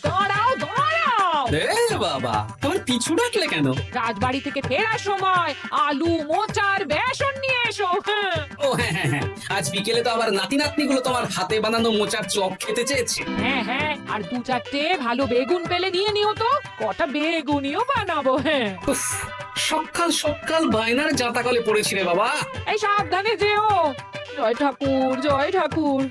দাঁড়াও দাঁড়াও, বাবা তোমার পিছু ডাকলে কেন? রাজবাড়ি থেকে ফেরার সময় আলু মোচার বেসন নিয়ে এসো। হ্যাঁ। ও হ্যাঁ হ্যাঁ হ্যাঁ, আজ বিকেলে তো আবার নাতি নাতনি গুলো তোমার হাতে বানানো মোচার চপ খেতে চেয়েছে। হ্যাঁ হ্যাঁ, আর দু চারটে ভালো বেগুন পেলে নিয়ে নিও তো, কটা বেগুনিও বানাবো। হ্যাঁ, উফ, সকাল সকাল বায়নার জাঁতাকলে পড়েছি রে বাবা। এই সাবধানে যেও। জয় ঠাকুর, জয় ঠাকুর।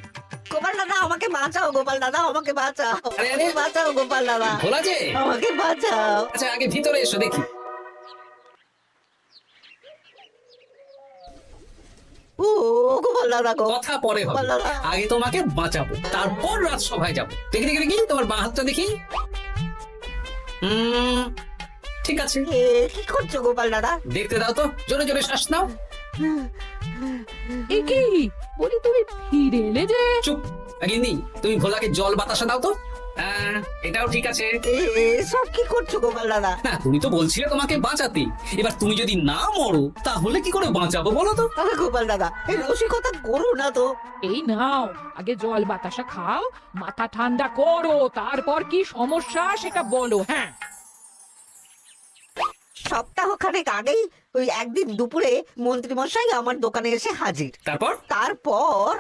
গোপাল দাদা আমাকে বাঁচাও, গোপাল দাদা আমাকে বাঁচাও, আরে, আরে। আমাকে বাঁচাও গোপাল দাদা, ভোলা যে, আমাকে বাঁচাও। আচ্ছা আগে ভিতরে এসো দেখি। ও গোপাল দাদা গো, কথা পরে হবে, গোপাল দাদা। আগে তোমাকে বাঁচাবো, তারপর রাজসভায় যাবো। দেখি দেখি দেখি তোমার বাঁ হাতটা দেখি। ঠিক আছে, এ কি করছো গোপাল দাদা? দেখতে দাও তো, জোরে জোরে শ্বাস নাও। এ কি বলি, তুমি ফিরে এলে যে? চুপ গিন্নি, তুমি ভোলাকে জল বাতাসা দাও তো। এটাও ঠিক আছে। সব কি করছো গোপাল দাদা? না তুমি তো বলছিলে তোমাকে বাঁচাতে, এবার তুমি যদি না মরো তাহলে কি করে বাঁচাবো বলো তো? আরে গোপাল দাদা এই রসিকতা করো না তো। এই নাও, আগে জল বাতাসা খাও, মাথা ঠান্ডা করো, তারপর কি সমস্যা সেটা বলো। হ্যাঁ, সপ্তাহখানেক আগেই ওই একদিন দুপুরে মন্ত্রী মশাই আমার দোকানে এসে হাজির। তারপর তারপর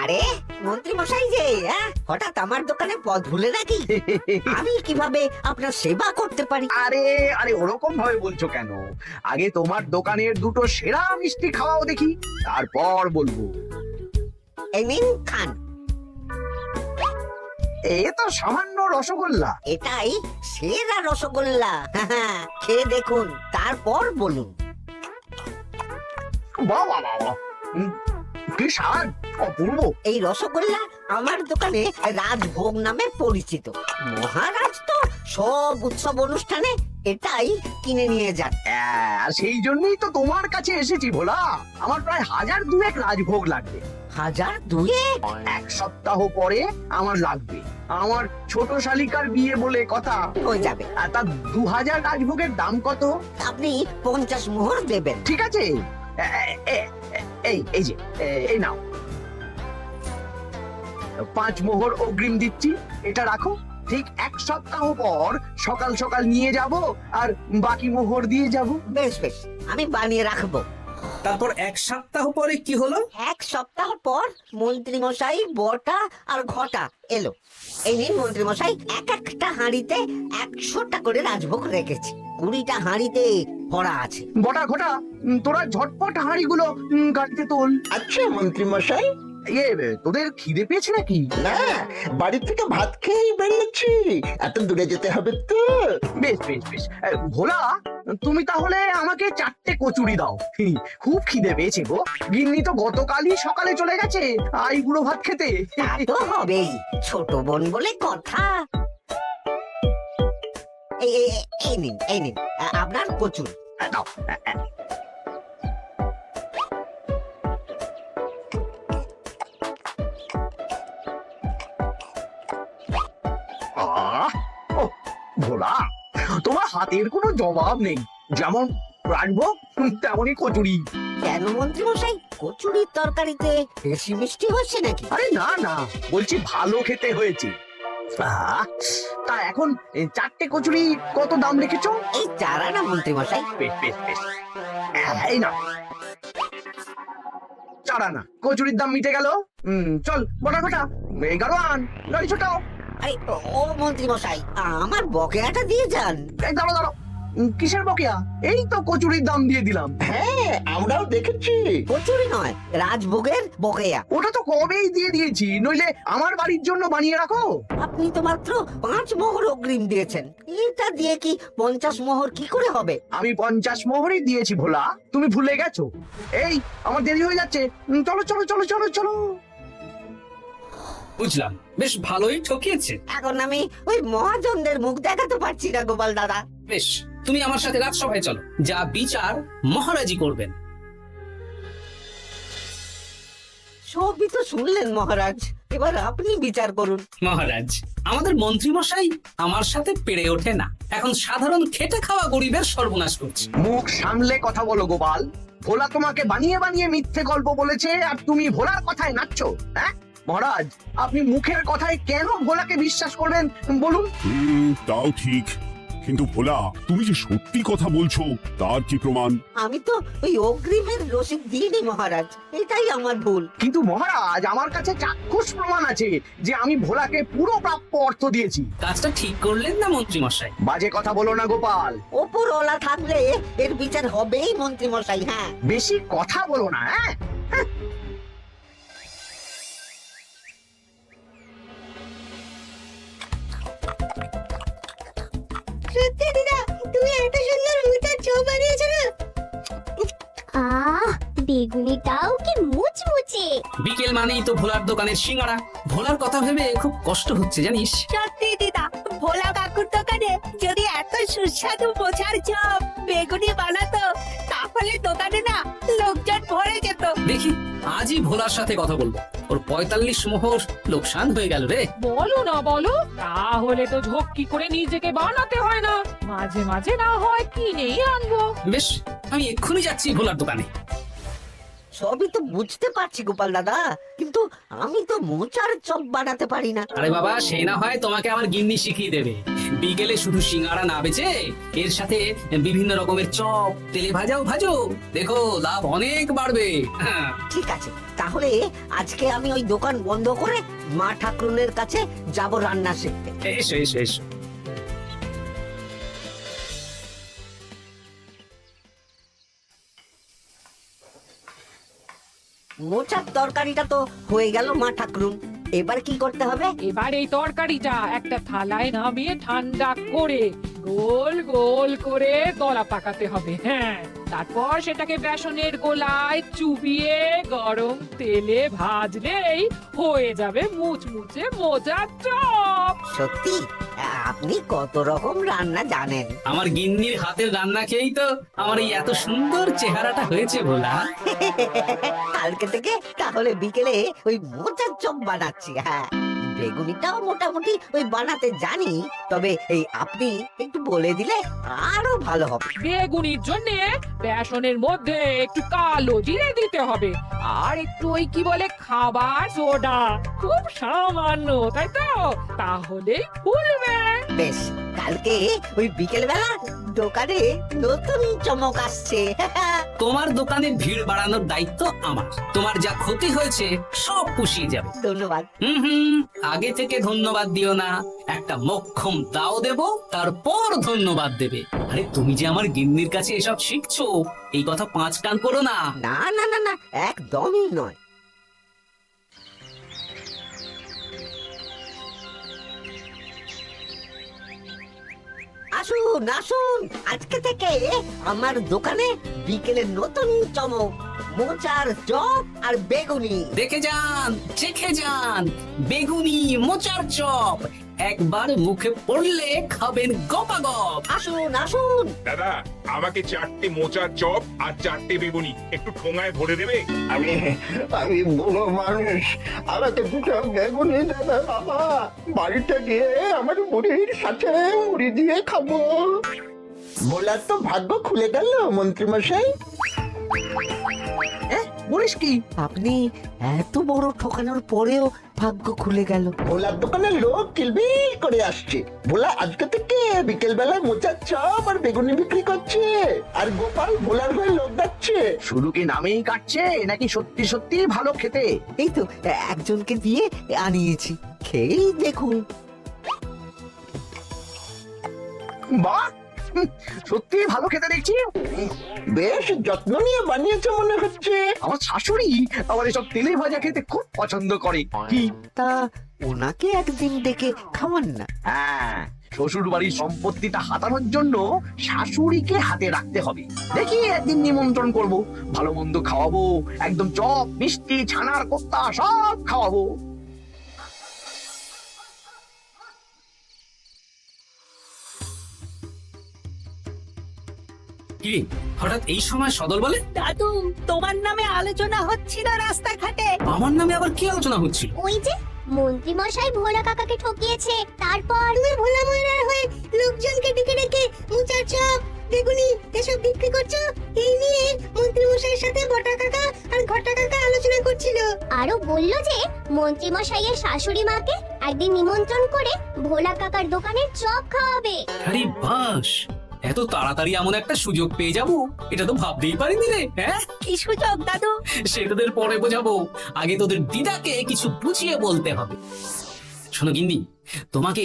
আরে মন্ত্রী মশাই যে হঠাৎ আমার দোকানে পদ ভুলে নাকি? আমি কিভাবে আপনার সেবা করতে পারি? আরে আরে ওরকম ভাবে বলছো কেন? আগে তোমার দোকানের দুটো সেরা মিষ্টি খাওয়াও দেখি, তারপর বলবো। এই নিন খান। এ তো সামান্য রসগোল্লা। এটাই সেরা রসগোল্লা। খেয়ে দেখুন, তারপর বলুন। বাহ বাহ বাহ বাহ। কি স্বাদ, অপূর্ব। এই রসগোল্লা আমার দোকানে রাজভোগ নামে পরিচিত। মহারাজ তো সব উৎসব অনুষ্ঠানে এটাই কিনে নিয়ে যান। আর সেই জন্যই তো তোমার কাছে এসেছি ভোলা। আমার প্রায় 1002 রাজভোগ লাগবে। 1002? এক সপ্তাহ পরে আমার লাগবে। আমার ছোট শালিকার বিয়ে বলে কথা। হয়ে যাবে। আর তার 2000 রাজভোগের দাম কত? আপনি 50 মোহর দেবেন। ঠিক আছে, এই যে এই নাও, 5 মোহর অগ্রিম দিচ্ছি। এটা রাখো, ঠিক এক সপ্তাহ পর সকাল সকাল নিয়ে যাব আর বাকি মোহর দিয়ে যাব। বেশ বেশ, আমি বানিয়ে রাখবো। তারপর এক সপ্তাহ পরে কি হলো? এক সপ্তাহ পর মন্ত্রী মশাই বটা আর ঘটা এলো। এই নিন মন্ত্রী মশাই, এক একটা হাঁড়িতে 100টা করে রাজভোগ রেখেছি। 20টা হাঁড়িতে ভরা আছে। বটা ঘটা, তোরা ঝটপট হাঁড়িগুলো গাড়িতে তোল। আচ্ছা মন্ত্রী মশাই। তোদের খিদে পেয়েছে নাকি? না, বাড়ি থেকে ভাত খেয়েই বেরিয়েছি, এত দূরে যেতে হবে তো। বেশ বেশ বেশ, ভোলা তুমি তাহলে আমাকে 4টে কচুরি দাও। খুব খিদে পেয়েছে গো। গিন্নি তো গতকালই সকালে চলে গেছে আইবুড়ো ভাত খেতে। তা তো হবেই, ছোট বোন বলে কথা। এই নিন এই নিন আপনার কচুর। দাও। ও ভোলা, তোমার হাতের কোনো জবাব নেই। যেমন রাজভোগ তেমনই কচুরি। কেন মন্ত্রী মশাই, কচুরির তরকারিতে বেশি মিষ্টি হচ্ছে নাকি? আরে না না, বলছি ভালো খেতে হয়েছে। তা এখন 4টে কচুরি কত দাম রেখেছো? এই চারা না মন্ত্রী মশাই। বেশ বেশ বেশ, এই না 4 আনা কচুরির দাম মিটে গেল। চল বটা ঘটা, 11 আন, গাড়ি ছোটাও। আরে ও মন্ত্রী মশাই, আমার বকেয়াটা দিয়ে যান। এই দাঁড়ো দাঁড়ো, কিসের বকেয়া? এই তো কচুরির দাম দিয়ে দিলাম। হ্যাঁ আমরাও দেখেছি। কচুরি নয়, রাজভোগের বকেয়া। ওটা তো কবেই দিয়ে দিয়েছি, নইলে আমার বাড়ির জন্য বানিয়ে রাখো। আপনি তো মাত্র 5 মোহর অগ্রিম দিয়েছেন, এটা দিয়ে কি 50 মোহর কি করে হবে? আমি 50 মোহরই দিয়েছি ভোলা, তুমি ভুলে গেছো। এই আমার দেরি হয়ে যাচ্ছে, চলো চলো চলো চলো চলো। বুঝলাম, বেশ ভালোই ঠকিয়েছে। এখন আমি ওই মহাজনদের মুখ দেখাতে পারছি না গোপাল দাদা। বেশ, তুমি আমার সাথে রাজসভায় চলো, যা বিচার মহারাজই করবেন। সবই তো শুনলেন মহারাজ, এবার আপনি বিচার করুন। মহারাজ, আমাদের মন্ত্রী মশাই আমার সাথে পেরে ওঠে না, এখন সাধারণ খেটে খাওয়া গরিবের সর্বনাশ করছে। মুখ সামলে কথা বলো গোপাল। ভোলা তোমাকে বানিয়ে বানিয়ে মিথ্যে গল্প বলেছে আর তুমি ভোলার কথায় নাচছো। মহারাজ আপনি মুখের কথায় কেন ভোলাকে বিশ্বাস করবেন বলুন? তাও ঠিক, কিন্তু ভোলা তুমি যে সত্যি কথা বলছো তার কি প্রমাণ? আমি তো ওই অগ্রিমের রসিদ দিইনি মহারাজ, এটাই আমার ভুল। কিন্তু মহারাজ আমার কাছে চাক্ষুষ প্রমাণ আছে যে আমি ভোলাকে পুরো প্রাপ্য অর্থ দিয়েছি। কাজটা ঠিক করলেন না মন্ত্রী মশাই? বাজে কথা বলো না গোপাল, ওপরওয়ালা থাকলে এর বিচার হবেই মন্ত্রী মশাই। হ্যাঁ, বেশি কথা বলো না। হ্যাঁ সত্যি দিদা, তুমি এত সুন্দর মোচার চপ বানিয়েছো না? বেগুনিটাও কি মুচমুচে। বিকেল মানেই তো ভোলার দোকানের সিঙ্গারা। ভোলার কথা ভেবে খুব কষ্ট হচ্ছে জানিস। সত্যি দিদা, ভোলা কাকুর দোকানে যদি এত সুস্বাদু মোচার চপ বেগুনি বানাতো তাহলে দোকানে না লোকজন ভরে যেত। দেখি আজই ভোলার সাথে কথা বলবো। ওর 45 মোহর লোকসান হয়ে গেল রে। বলো না বলো, তাহলে তো ঝক্কি করে নিজেকে বানাতে হয় না, মাঝে মাঝে না হয় কিনেই আনবো। বেশ, আমি এক্ষুনি যাচ্ছি ভোলার দোকানে। সবই তো বুঝতে পারছি গোপাল দাদা, কিন্তু আমি তো মোচার চপ বানাতে পারি না। আরে বাবা, সে না হয় তোমাকে আমার গিন্নি শিখিয়ে দেবে। বিকেলে শুধু সিঙ্গারা না বেচে এর সাথে বিভিন্ন রকমের চপ, তেলে ভাজাও ভাজো, দেখো লাভ অনেক বাড়বে। হ্যাঁ, ঠিক আছে, তাহলে আজকে আমি ওই দোকান বন্ধ করে মা ঠাকুরনের কাছে যাব রান্না শিখতে। এসো এসো এসো। মোচার তরকারিটা তো হয়ে গেল মা ঠাকুরুন, এবার কি করতে হবে? এবার এই তরকারিটা একটা থালায় নামিয়ে ঠান্ডা করে গোল গোল করে দলা পাকাতে হবে। হ্যাঁ, তারপর সেটাকে বেসনের গোলায় চুবিয়ে গরম তেলে ভাজলেই হয়ে যাবে মুচমুচে মোচার চপ। সত্যি আপনি কত রকম রান্না জানেন। আমার গিন্নির হাতের রান্না খেয়েই তো আমার এই এত সুন্দর চেহারাটা হয়েছে ভোলা। কালকে থেকে তাহলে বিকেলে ওই মোচার চপ বানাচ্ছি। হ্যাঁ, বেগুনিটাও মোটামুটি ওই বানাতে জানি, তবে এই আপনি একটু বলে দিলে আরো ভালো হবে। বেগুনির জন্য বেসনের মধ্যে একটু কালো জিরে দিতে হবে, আর একটু ওই কি বলে খাবার সোডা, খুব সামান্য, তাই তো? তাহলেই ফুলবে। বেশ, কালকে ওই বিকেল বেলা দোকানে নতুন চমক আসছে। তোমার দোকানে ভিড় বাড়ানোর দায়িত্ব আমার। তোমার যা ক্ষতি হয়েছে সব পুষিয়ে যাবে। ধন্যবাদ। হুম, আগে থেকে ধন্যবাদ দিও না, একটা মোক্ষম দাও দেব, তারপর ধন্যবাদ দেবে। আরে তুমি যে আমার গিন্নির কাছে এসব শিখছো, এই কথা 5 কান করো না। না না না না, একদমই নয়। আসুন আসুন, আজকে থেকে আমার দোকানে বিকেলে নতুন চমক, মোচার চপ আর বেগুনি। দেখে যান, চেখে যান, বেগুনি মোচার চপ একবার মুখে পড়লে খাবেন গপাগপ। আসুন আসুন। দাদা, আমাকে 4টে মোচার চপ আর 4টে বেগুনি একটু ঠোঙায় ভরে দেবে? আমি আমি বুড়ো মানুষ, আমাকে দুটো বেগুনি দেবে বাবা। বাড়িতে গিয়ে আমার মুড়ির সাথে মুড়ি দিয়ে খাবো। ভোলার তো ভাগ্য খুলে গেল মন্ত্রী মশাই। বলিস কি? আপনি এত বড় ঠকানোর পরেও ভাগ্য খুলে গেল। ভোলার দোকানে লোক কিলবিল করে আসছে। ভোলা আজকে থেকে বিকেল বেলায় মোচার চপ আর বেগুনি বিক্রি করছে, আর গোপাল ভোলার হয়ে লোক যাচ্ছে। শুধু কি নামেই কাটছে নাকি সত্যি সত্যি ভালো খেতে? এই তো একজনকে দিয়ে আনিয়েছি, খেয়েই দেখুন। বাহ, সত্যি ভালো খেতে দেখছি। বেশ যত্ন নিয়ে বানিয়েছে মনে হচ্ছে। আমার শাশুড়ি আমার এসব তেলে ভাজা খেতে খুব পছন্দ করে। কি? তা ওনাকে একদিন ডেকে খাওয়ান না। হ্যাঁ, শ্বশুর বাড়ির সম্পত্তিটা হাতানোর জন্য শাশুড়িকে হাতে রাখতে হবে। দেখি একদিন নিমন্ত্রণ করব, ভালো মন্দ খাওয়াবো, একদম চপ মিষ্টি ছানার কোপ্তা সব খাওয়াবো। কি হঠাৎ এই সময় সদল বলে? দাদু, তোমার নামে আলোচনা হচ্ছিল রাস্তাঘাটে। আমার নামে আবার কি আলোচনা হচ্ছিল? ওই যে মন্ত্রী মশাই ভোলা কাকাকে ঠকিয়েছে, তারপর তুমি ভোলা ময়রার হয়ে লোকজনকে ডেকে ডেকে মোচার চপ বেগুনি এসব বিক্রি করছো, এই নিয়ে মন্ত্রী মশাইয়ের সাথে বটা কাকা আর ঘটা কাকা আলোচনা করছিল। আরো বললো যে মন্ত্রী মশাইয়ের শাশুড়ি মাকে একদিন নিমন্ত্রণ করে ভোলা কাকার দোকানের চপ খাওয়াবে। আরে বাস, এত তাড়াতাড়ি এমন একটা সুযোগ পেয়ে যাব এটা তো ভাবতেই পারিনি রে। হ্যাঁ, কি সুযোগ দাদু? সে তোদের পরে বোঝাবো, আগে তোদের দিদাকে কিছু বুঝিয়ে বলতে হবে। শোনো গিন্নি, তোমাকে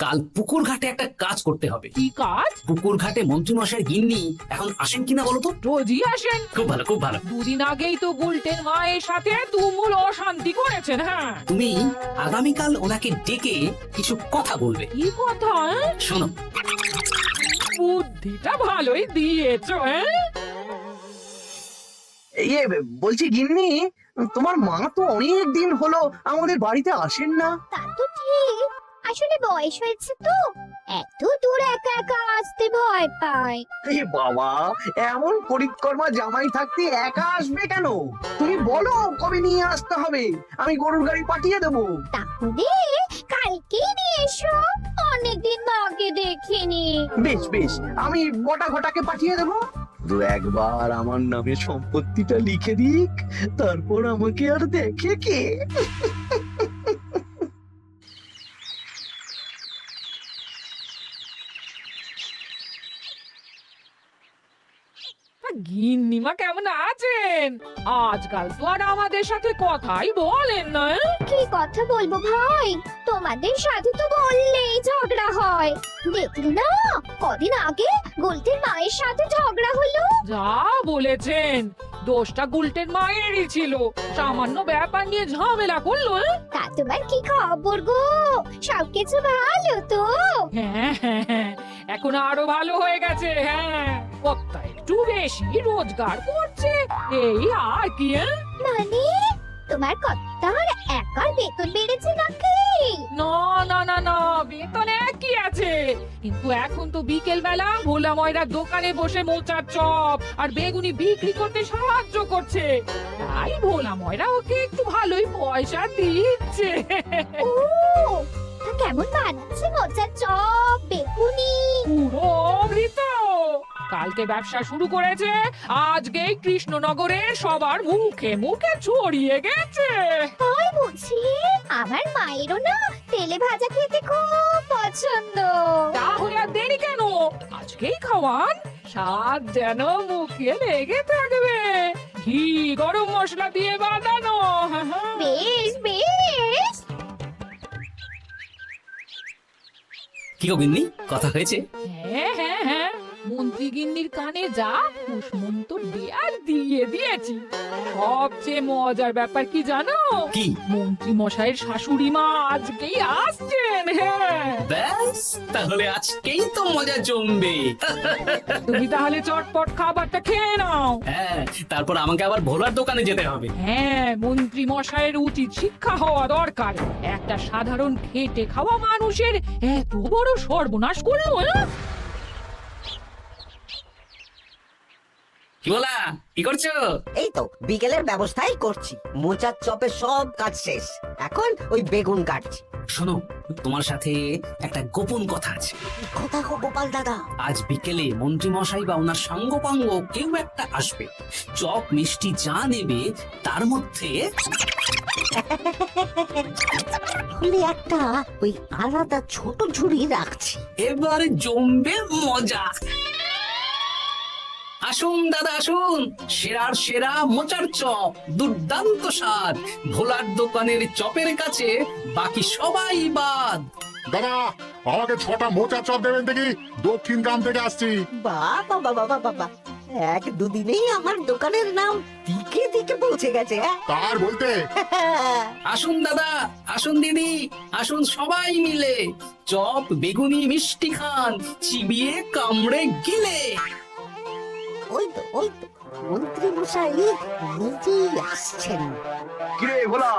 কাল পুকুর ঘাটে একটা কাজ করতে হবে। কি কাজ? পুকুর ঘাটে মন্ত্রী মশাই গিন্নি এখন আসেন কিনা বলো তো? রোজই আসেন। খুব ভালো, খুব ভালো। দুদিন আগেই তো গুলটেন মায়ের সাথে তুমুল অশান্তি করেছেন। হ্যাঁ, তুমি আগামীকাল ওনাকে ডেকে কিছু কথা বলবে। কি কথা? শোনো, বুদ্ধিটা ভালোই দিয়েছো। হ্যাঁ, ইয়ে বলছি গিন্নি, তোমার মা তো অনেক দিন হলো আমাদের বাড়িতে আসেন না। তা তো ঠিক, আসলে বয়স হয়েছে তো, এত দূর একা একা আসতে ভয় পায়। এ বাবা, এমন পরিকর্মা জামাই থাকতে একা আসবে কেন? তুমি বলো কবে নিয়ে আসতে হবে, আমি গরুর গাড়ি পাঠিয়ে দেবো। তাহলে কালকেই নিয়ে এসো, অনেকদিন মাকে দেখিনি। বেশ বেশ, আমি বটা ঘটাকে পাঠিয়ে দেবো। দু একবার আমার নামে সম্পত্তিটা লিখে দিক, তারপর আমাকে আর দেখে কে। গিন্নিমা কেমন আছেন? আজকাল তো আর আমাদের সাথে কথাই বলেন না। কি কথা বলবো ভাই, তোমাদের সাথে তো বললেই ঝগড়া হয়। দেখলি না কদিন আগে গোলটের মায়ের সাথে ঝগড়া হলো। যা বলেছেন, দোষটা গুলটেন মায়েরই ছিল, সামান্য ব্যাপার নিয়ে ঝামেলা করলো। তা তোমার কি খবর গো, সবকিছু ভালো তো? হ্যাঁ হ্যাঁ হ্যাঁ, এখন আরো ভালো হয়ে গেছে। হ্যাঁ, কর্তা একটু বেশি রোজগার করছে, এই আর কি। হ্যাঁ? মানে তোমার কর্তার একার বেতন বেড়েছে নাকি? না না না না, বেতনে কি আছে, কিন্তু এখন তো বিকেল বেলা ভোলা ময়রার দোকানে বসে মোচার চপ আর বেগুনি বিক্রি করতে সাহায্য করছে, তাই ভোলা ময়রা ওকে একটু ভালোই পয়সা দিচ্ছে। ও, তা কেমন বানাচ্ছে মোচার চপ বেগুনি? পুরো অমৃত। কালকে ব্যবসা শুরু করেছে, আজকেই কৃষ্ণনগরে সবার মুখে মুখে ছড়িয়ে গেছে। তাই বুঝি? আমার মায়েরও না তেলে ভাজা খেতে খুব পছন্দ। তাহলে আর দেরি কেন, আজকেই খাওয়ান, স্বাদ যেন মুখে লেগে থাকবে, ঘি গরম মশলা দিয়ে বানানো। বেশ বেশ। কি গো গিন্নি, কথা হয়েছে? হ্যাঁ হ্যাঁ হ্যাঁ, মন্ত্রী গিন্নির কানে যা কুসমন্ত দেয়ার দিয়ে দিয়েছি। সবচেয়ে মজার ব্যাপার কি জানো? কি? মন্ত্রী মশাইয়ের শাশুড়ি মা আজকেই আসছেন। হ্যাঁ, ব্যাস, তাহলে আজকেই তো মজা জমবে। তুমি তাহলে চটপট খাবারটা খেয়ে নাও। হ্যাঁ, তারপর আমাকে আবার ভোলার দোকানে যেতে হবে। হ্যাঁ, মন্ত্রী মশাইয়ের উচিত শিক্ষা হওয়া দরকার, একটা সাধারণ খেটে খাওয়া মানুষের এত বড় সর্বনাশ করলো। হ্যাঁ? কি বলা, কি করছো? এই তো বিকেলের ব্যবস্থাই করছি, মোচার চপের সব কাজ শেষ, এখন ওই বেগুন কাটছি। শোনো, তোমার সাথে একটা গোপন কথা আছে। কথা গো গোপাল দাদা? আজ বিকেলে মন্ত্রী মশাই বা ওনার সাঙ্গপাঙ্গ কেউ একটা আসবে, চপ মিষ্টি যা নেবে তার মধ্যে তাহলে একটা ওই আলাদা ছোট ঝুড়ি রাখছি। এবারে জমবে মজা। আসুন দাদা আসুন, সেরার সেরা মোচার চপ, দুর্দান্ত স্বাদ, ভোলার দোকানের চপের কাছে বাকি সবাই বাদ। দাদা, আমাকে 6টা মোচা চপ দেবেন দেখি, দক্ষিণ গ্রাম থেকে আসছি। বাবা বাবা বাবা বাবা, এক দুদিনেই আমার দোকানের নাম দিকে দিকে পৌঁছে গেছে। তার বলতে আসুন দাদা, আসুন দিদি, আসুন সবাই মিলে চপ বেগুনি মিষ্টি খান, চিবিয়ে কামড়ে গিলে। ওই তো মন্ত্রী মশাই নিজেই আসছেন। কিরে ভোলা,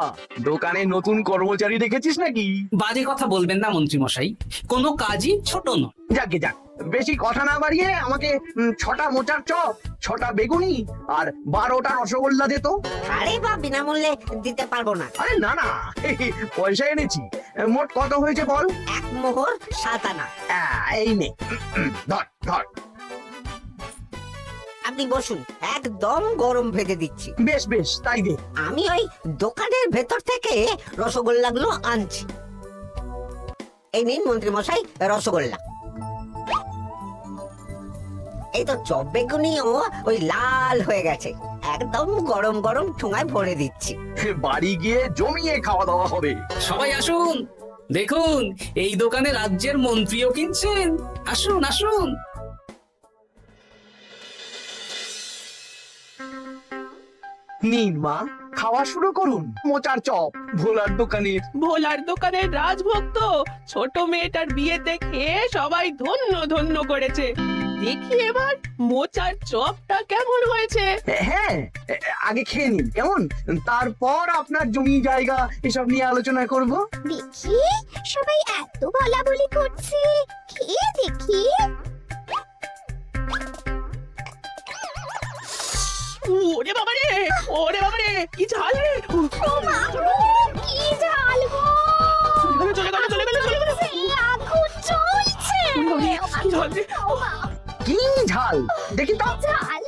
দোকানে নতুন কর্মচারী রেখেছিস নাকি? বাজে কথা বলবেন না মন্ত্রী মশাই, কোনো কাজই ছোট নয়। যাকে যাক, বেশি কথা না বাড়িয়ে আমাকে 6টা মোচার চপ, 6টা বেগুনি আর 12টা রসগোল্লা দে তো। আরে বা বিনামূল্যে দিতে পারবো না। আরে না না, পয়সা এনেছি। মোট কত হয়েছে বল? 1 মোহর 7 আনা। এই নে, ধর ধর। আপনি বসুন, একদম গরম ভেজে দিচ্ছি। বেশ বেশ, তাই দে। আমি ওই দোকানের ভেতর থেকে রসগোল্লাগুলো আনছি। এই নিন মন্ত্রী মশাই রসগোল্লা। এই তো চপ বেগুনিও ওই লাল হয়ে গেছে, একদম গরম গরম ঠোঙায় ভরে দিচ্ছি। বাড়ি গিয়ে জমিয়ে খাওয়া দাওয়া হবে। সবাই আসুন, দেখুন এই দোকানে রাজ্যের মন্ত্রীও কিনছেন। আসুন আসুন। নিন মা, খাওয়া শুরু করুন মোচার চপ ভোলার দোকানের। ভোলার দোকানের রাজভক্ত ছোট মেয়েটার বিয়েতে খেয়ে সবাই ধন্য ধন্য করেছে। দেখি এবার মোচার চপটা কেমন হয়েছে। হ্যাঁ, আগে খেয়ে নিন কেমন, তারপর আপনার জমি জায়গা এসব নিয়ে আলোচনা করব। দেখি সবাই এত বলা বলি করছে, খেয়ে দেখি। ওরে বাবারে, ওরে বাবারে, কি ঝাল রে! ও মা গো, কি ঝাল গো! চলে গেল, চলে গেল, চলে গেল। সেই আগুন জ্বলছে। কি ঝাল রে! ও মা, কি ঝাল দেখি তো। ঝাল।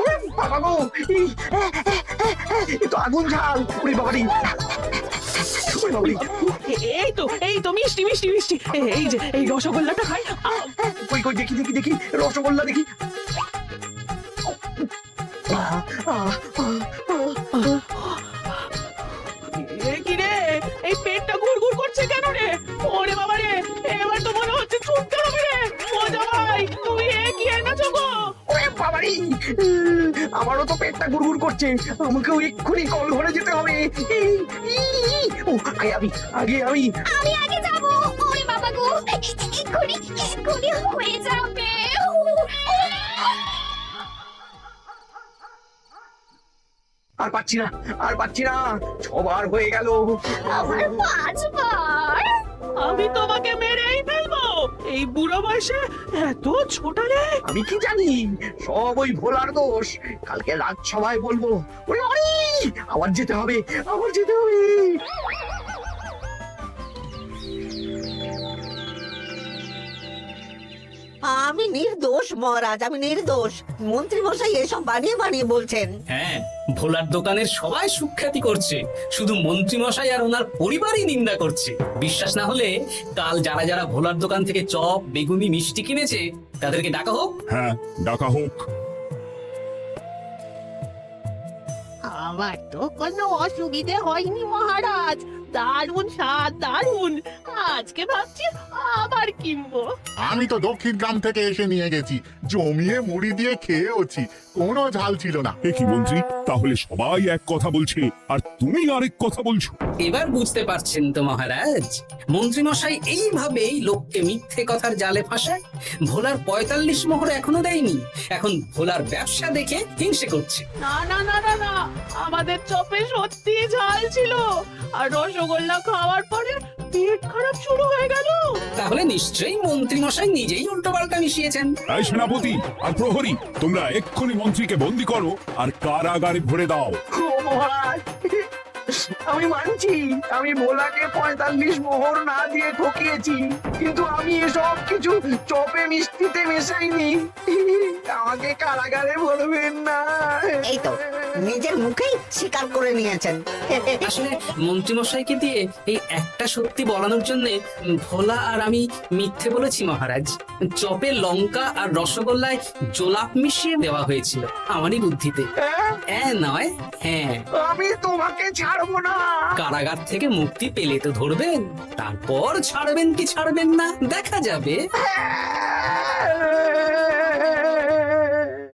ওরে বাবা গো, এ তো আগুন ঝাল। ওরে বাবারি, ওরে বাবারি। এই তো মিষ্টি মিষ্টি মিষ্টি। এই যে এই রসগোল্লাটা খাই। কই কই দেখি দেখি দেখি রসগোল্লা দেখি। কি রে, এই পেটটা গুড়গুড় করছে কেন রে? ওরে বাবা রে, এবার তো মনে হচ্ছে ছুটতে হবে রে। ও জামাই, তুমি কি এনেছো গো? ওরে বাবারি, আমারও তো পেটটা গুড়গুড় করছে, আমাকেও এক্ষুনি কল ঘরে যেতে হবে। ও আগে আমি আমি আগে যাব। ওরে বাবা গো, এক্ষুনি হয়ে যাবে। আর পাচ্ছি না, আর পাচ্ছি না, 6 বার হয়ে গেল। আমার 5 বার। আমি তোমাকে মেরেই ফেলবো। এই বুড়ো বয়সে এত ছোটালে। আমি কি জানি, সব ওই ভোলার দোষ। কালকে রাজসভায় বলবো। ওরে ওরে, আবার যেতে হবে, আবার যেতে হবে। আমি নির্দোষ মহারাজ, আমি নির্দোষ। মন্ত্রী মশাই এসব বানিয়ে বানিয়ে বলছেন। হ্যাঁ, ভোলার দোকানের সবাই সুখ্যাতি করছে, শুধু মন্ত্রী মশাই আর ওনার পরিবারই নিন্দা করছে। বিশ্বাস না হলে কাল যারা যারা ভোলার দোকান থেকে চপ বেগুনি মিষ্টি কিনেছে তাদেরকে ডাকা হোক। হ্যাঁ, ডাকা হোক। আমার তো কোনো অসুবিধে হয়নি মহারাজ। দারুণ স্বাদ, দারুণ। আজকে ভাবছি আবার কিনবো। আমি তো দক্ষিণ গ্রাম থেকে এসে নিয়ে গেছি, জমিয়ে মুড়ি দিয়ে খেয়েওছি, কোনো ঝাল ছিল না। এ কি মন্ত্রী, তাহলে সবাই এক কথা বলছে আর তুমি আরেক কথা বলছো? এবার বুঝতে পারছেন তো মহারাজ, মন্ত্রী মশাই এইভাবেই লোককে মিথ্যে কথার জালে ফাঁসায়। ভোলার 45 মোহর এখনো দেয়নি, এখন ভোলার ব্যবসা দেখে হিংসে করছে। না না না না না, আমাদের চপে সত্যি ঝাল ছিল। আর রসগোল্লা খাওয়ার পরে পেট খারাপ শুরু হয়ে গেল। তাহলে নিশ্চয়ই মন্ত্রী মশাই নিজেই উল্টোপাল্টা মিশিয়েছেন। এই সেনাপতি আর প্রহরী, তোমরা এক্ষুনি মন্ত্রীকে বন্দি করো আর কারাগারে ভরে দাও। ও মহারাজ, আমি মানছি আমি ভোলাকে 45 মোহর না দিয়ে ঠকিয়েছি, কিন্তু আমি এসব কিছু চপে মিষ্টিতে মেশাইনি। আমাকে কারাগারে ভরবেন না। এই তো নিজের মুখেই স্বীকার করে নিয়েছেন। আসলে মন্ত্রী মশাইকে দিয়ে এই একটা সত্যি বলানোর জন্য ভোলা আর আমি মিথ্যে বলেছি মহারাজ। চপে লঙ্কা আর রসগোল্লায় জোলাপ মিশিয়ে দেওয়া হয়েছিল আমারই বুদ্ধিতে। নয়, হ্যাঁ। আমি তোমাকে ছাড়বো না। কারাগার থেকে মুক্তি পেলে তো ধরবেন, তারপর ছাড়বেন কি ছাড়বেন না দেখা যাবে।